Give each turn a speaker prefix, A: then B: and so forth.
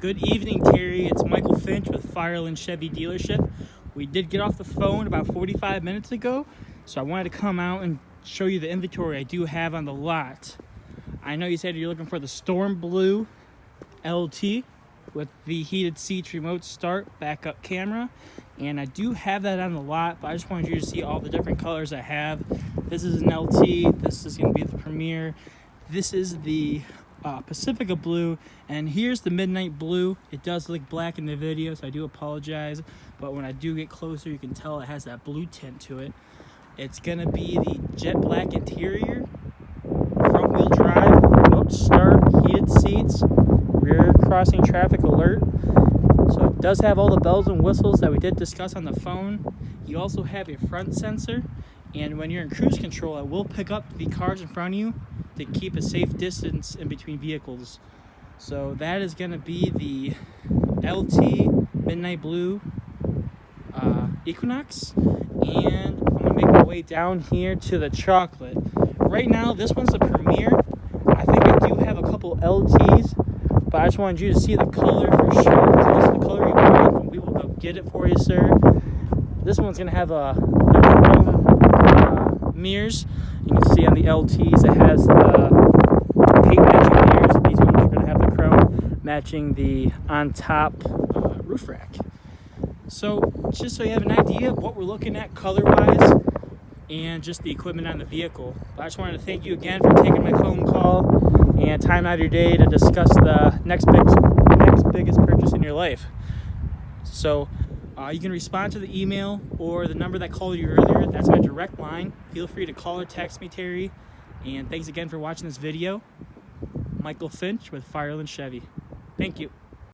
A: Good evening, Terry. It's Michael Finch with Fireland Chevy Dealership. We did get off the phone about 45 minutes ago, so I wanted to come out and show you the inventory I do have on the lot. I know you said you're looking for the Storm Blue LT with the heated seats, remote start, backup camera, and I do have that on the lot, but I just wanted you to see all the different colors I have. This is an LT, this is going to be the Premier, this is the Pacifica Blue, and here's the Midnight Blue. It does look black in the video, so I do apologize, but when I do get closer, you can tell it has that blue tint to it. It's going to be the jet black interior, front wheel drive, remote start, heated seats, rear crossing traffic alert. So it does have all the bells and whistles that we did discuss on the phone. You also have a front sensor, and when you're in cruise control, it will pick up the cars in front of you to keep a safe distance in between vehicles. So that is going to be the LT Midnight Blue Equinox, and I'm going to make my way down here to the chocolate. Right now, this one's the Premier. I think I do have a couple LTs, but I just wanted you to see the color for sure. So this is the color you want, and we will go get it for you, sir. This one's going to have a chrome mirrors. You can see on the LTs it has the paint matching mirrors. These ones are going to have the chrome matching the on top roof rack. So just so you have an idea of what we're looking at color wise and just the equipment on the vehicle. But I just wanted to thank you again for taking my phone call and time out of your day to discuss the next biggest purchase in your life. So you can respond to the email or the number that called you earlier. That's my direct line. Feel free to call or text me, Terry. And thanks again for watching this video. Michael Finch with Fireland Chevy. Thank you.